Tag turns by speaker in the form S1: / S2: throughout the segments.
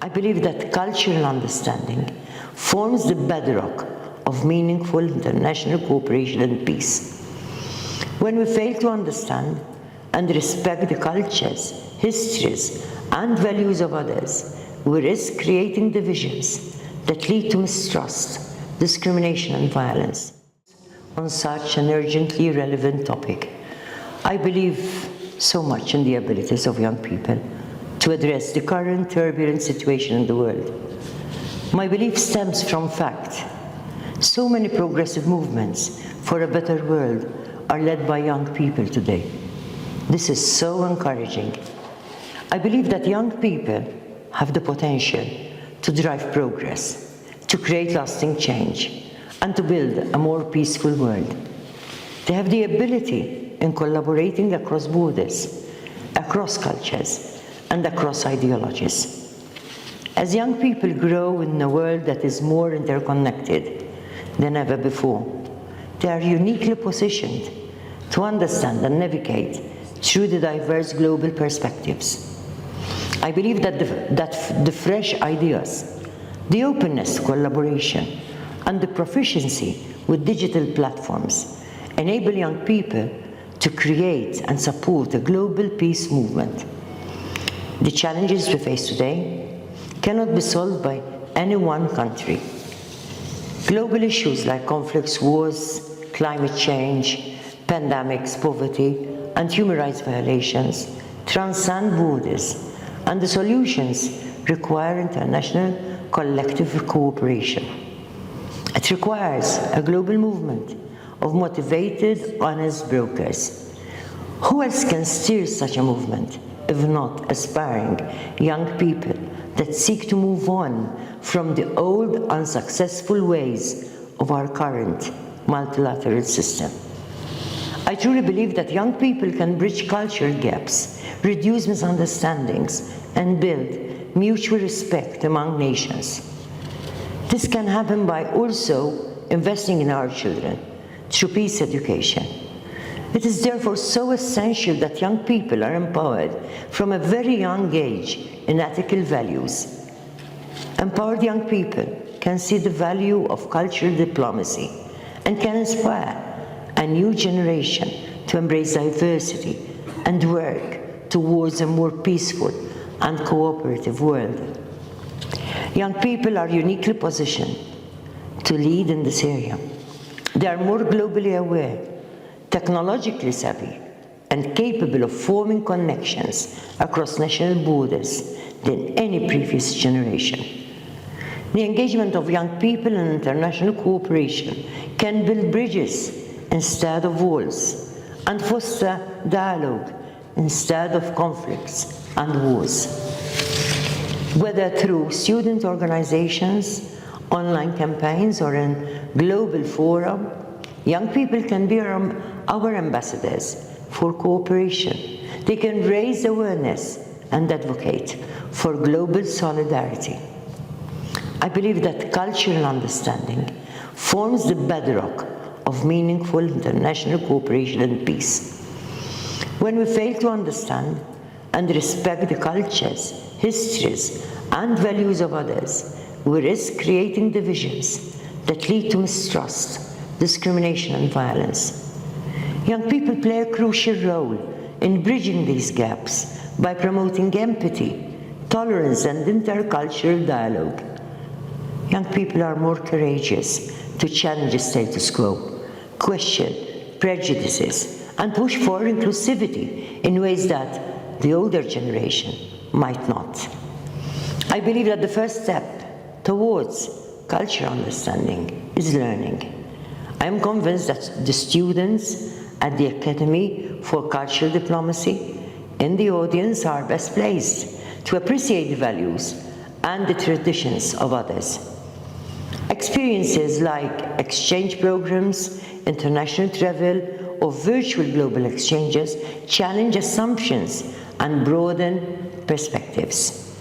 S1: I believe that cultural understanding forms the bedrock of meaningful international cooperation and peace. When we fail to understand and respect the cultures, histories, and values of others, we risk creating divisions that lead to mistrust, discrimination, and violence. On such an urgently relevant topic, I believe so much in the abilities of young people to address the current turbulent situation in the world. My belief stems from fact. So many progressive movements for a better world are led by young people today. This is so encouraging. I believe that young people have the potential to drive progress, to create lasting change, and to build a more peaceful world. They have the ability in collaborating across borders, across cultures, and across ideologies. As young people grow in a world that is more interconnected than ever before, they are uniquely positioned to understand and navigate through the diverse global perspectives. I believe that the fresh ideas, the openness to collaboration, and the proficiency with digital platforms enable young people to create and support a global peace movement. The challenges we face today cannot be solved by any one country. Global issues like conflicts, wars, climate change, pandemics, poverty, and human rights violations transcend borders, and the solutions require international collective cooperation. It requires a global movement of motivated, honest brokers. Who else can steer such a movement, if not aspiring young people that seek to move on from the old, unsuccessful ways of our current multilateral system? I truly believe that young people can bridge cultural gaps, reduce misunderstandings, and build mutual respect among nations. This can happen by also investing in our children through peace education. It is therefore so essential that young people are empowered from a very young age in ethical values. Empowered young people can see the value of cultural diplomacy and can inspire a new generation to embrace diversity and work towards a more peaceful and cooperative world. Young people are uniquely positioned to lead in this area. They are more globally aware, technologically savvy, and capable of forming connections across national borders than any previous generation. The engagement of young people in international cooperation can build bridges instead of walls and foster dialogue instead of conflicts and wars. Whether through student organizations, online campaigns, or in global forum, young people can be our ambassadors for cooperation. They can raise awareness and advocate for global solidarity. I believe that cultural understanding forms the bedrock of meaningful international cooperation and peace. When we fail to understand and respect the cultures, histories, and values of others, we risk creating divisions that lead to mistrust, discrimination, and violence. Young people play a crucial role in bridging these gaps by promoting empathy, tolerance, and intercultural dialogue. Young people are more courageous to challenge the status quo, question prejudices, and push for inclusivity in ways that the older generation might not. I believe that the first step towards cultural understanding is learning. I am convinced that the students at the Academy for Cultural Diplomacy in the audience are best placed to appreciate the values and the traditions of others. Experiences like exchange programs, international travel, or virtual global exchanges challenge assumptions and broaden perspectives.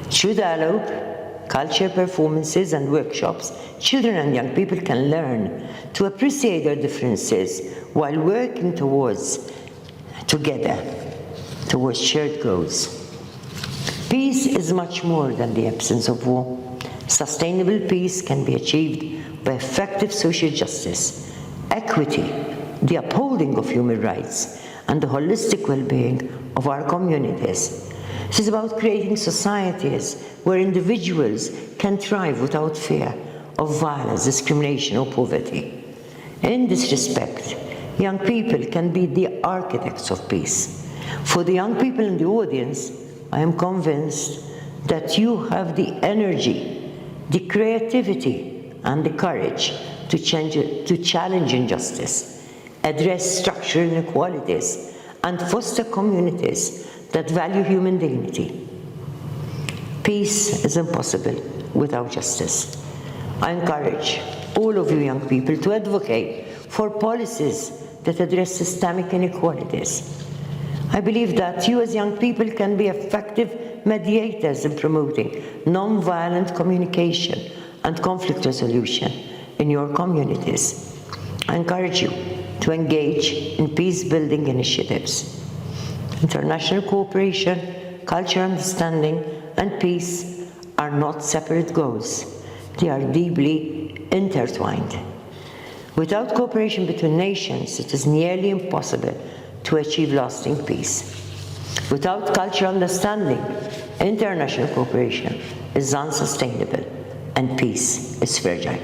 S1: Through dialogue, culture performances, and workshops, children and young people can learn to appreciate their differences while working together towards shared goals. Peace is much more than the absence of war. Sustainable peace can be achieved by effective social justice, equity, the upholding of human rights, and the holistic well-being of our communities. It is about creating societies where individuals can thrive without fear of violence, discrimination, or poverty. In this respect, young people can be the architects of peace. For the young people in the audience, I am convinced that you have the energy, the creativity, and the courage to challenge injustice, address structural inequalities, and foster communities that value human dignity. Peace is impossible without justice. I encourage all of you young people to advocate for policies that address systemic inequalities. I believe that you as young people can be effective mediators in promoting non-violent communication and conflict resolution in your communities. I encourage you to engage in peace-building initiatives. International cooperation, cultural understanding, and peace are not separate goals. They are deeply intertwined. Without cooperation between nations, it is nearly impossible to achieve lasting peace. Without cultural understanding, international cooperation is unsustainable and peace is fragile.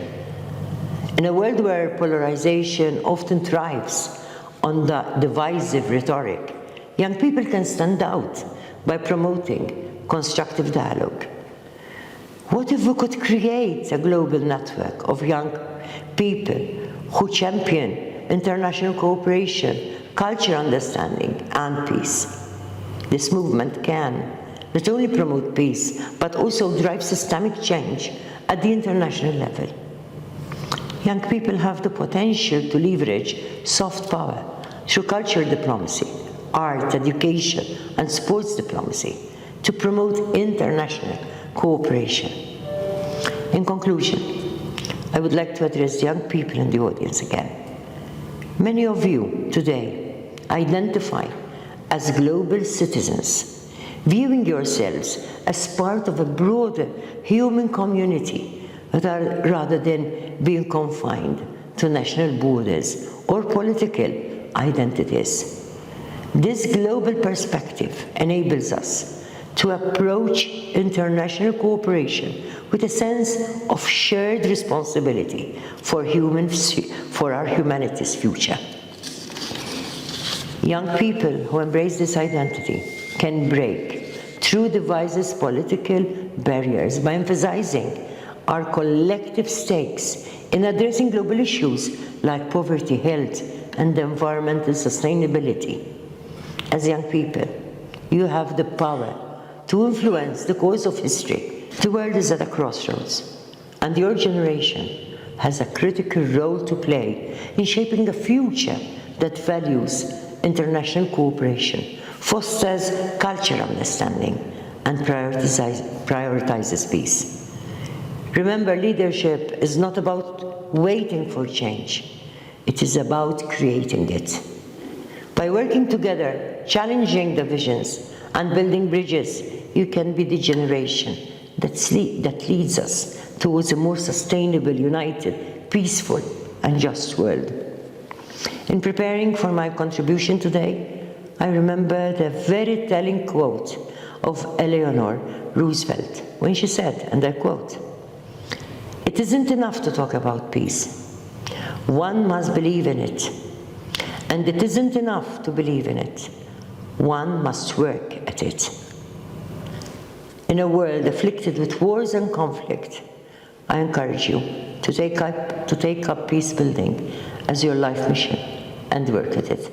S1: In a world where polarization often thrives on the divisive rhetoric, young people can stand out by promoting constructive dialogue. What if we could create a global network of young people who champion international cooperation, cultural understanding, and peace? This movement can not only promote peace, but also drive systemic change at the international level. Young people have the potential to leverage soft power through cultural diplomacy, art, education, and sports diplomacy to promote international cooperation. In conclusion, I would like to address young people in the audience again. Many of you today identify as global citizens, viewing yourselves as part of a broader human community rather than being confined to national borders or political identities. This global perspective enables us to approach international cooperation with a sense of shared responsibility for our humanity's future. Young people who embrace this identity can break through the wisest political barriers by emphasizing our collective stakes in addressing global issues like poverty, health, and environmental sustainability. As young people, you have the power to influence the course of history. The world is at a crossroads, and your generation has a critical role to play in shaping a future that values international cooperation, fosters cultural understanding, and prioritizes peace. Remember, leadership is not about waiting for change. It is about creating it. By working together, challenging divisions, and building bridges, you can be the generation that leads us towards a more sustainable, united, peaceful, and just world. In preparing for my contribution today, I remember the very telling quote of Eleanor Roosevelt when she said, and I quote, "It isn't enough to talk about peace. One must believe in it. And it isn't enough to believe in it. One must work at it." In a world afflicted with wars and conflict, I encourage you to take up peace building as your life mission and work at it.